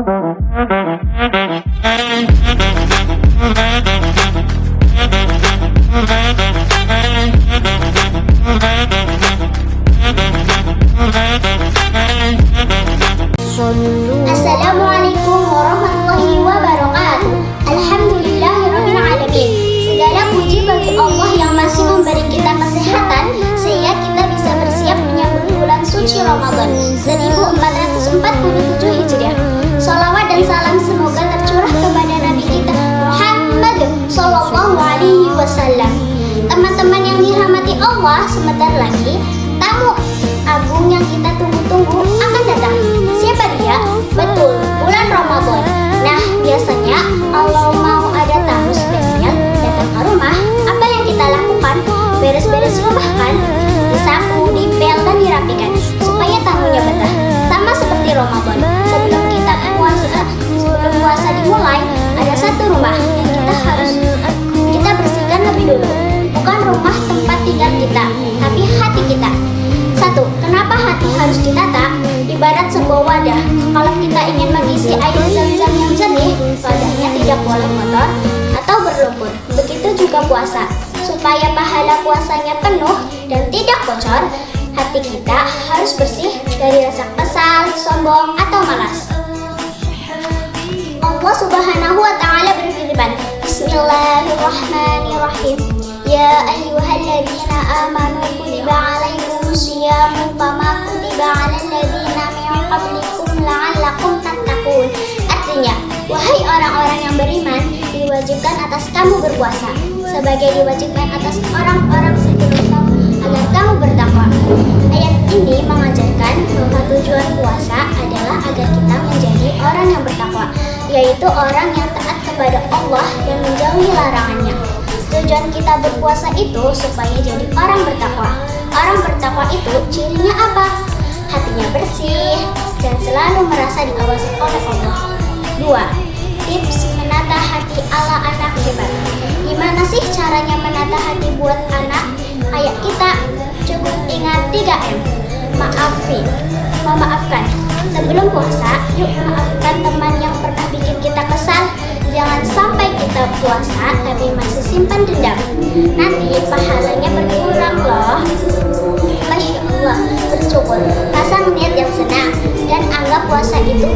Assalamualaikum warahmatullahi wabarakatuh. Alhamdulillahirabbil alamin. Segala puji bagi Allah yang masih memberi kita kesehatan sehingga kita bisa bersiap menyambut bulan suci Ramadan 1447 Hijriah. Shalawat dan salam semoga tercurah kepada Nabi kita Muhammad sallallahu alaihi wasallam. Teman-teman yang dirahmati Allah, sebentar lagi tamu agung yang kita tunggu-tunggu akan datang. Siapa dia? Betul, bulan Ramadan. Nah, biasanya kalau mau ada tamu spesial datang ke rumah, apa yang kita lakukan? Beres-beres rumah kan? Disapu, dipel, dan dirapikan supaya tamunya betah. Sama seperti Ramadan. Sebelum puasa dimulai, ada satu rumah yang kita bersihkan lebih dulu. Bukan rumah tempat tinggal kita, tapi hati kita. Satu, kenapa hati harus ditata? Ibarat sebuah wadah. Kalau kita ingin mengisi air zam-zam yang jernih, wadahnya tidak boleh kotor atau berlumpur. Begitu juga puasa. Supaya pahala puasanya penuh dan tidak bocor, hati kita harus bersih dari rasa kesal, sombong, atau malas. Allah Subhanahu wa Ta'ala berfirman, Bismillahirrahmanirrahim. Ya ayyuhalladzina amanu kutiba alaikumus syiyamu kama kutiba alal ladzina min qablikum la'allakum tattaqun. Artinya, wahai orang-orang yang beriman, diwajibkan atas kamu berpuasa sebagai diwajibkan atas orang-orang sebelum kamu agar kamu bertakwa. Ayat ini mengajarkan bahwa tujuan puasa adalah agar kita menjadi orang yang bertakwa, yaitu orang yang taat kepada Allah dan menjauhi larangannya. Tujuan kita berpuasa itu supaya jadi orang bertakwa. Orang bertakwa itu cirinya apa? Hatinya bersih dan selalu merasa diawasi oleh Allah. 2. Tips menata hati ala anak hebat. Gimana sih caranya menata hati buat anak kayak kita? Cukup ingat 3M. Memaafkan. Sebelum puasa, yuk maafkan teman yang pernah bikin kita kesal. Jangan sampai kita puasa tapi masih simpan dendam. Nanti pahalanya berkurang loh. Masya Allah, bersyukur, pasang niat yang senang dan anggap puasa itu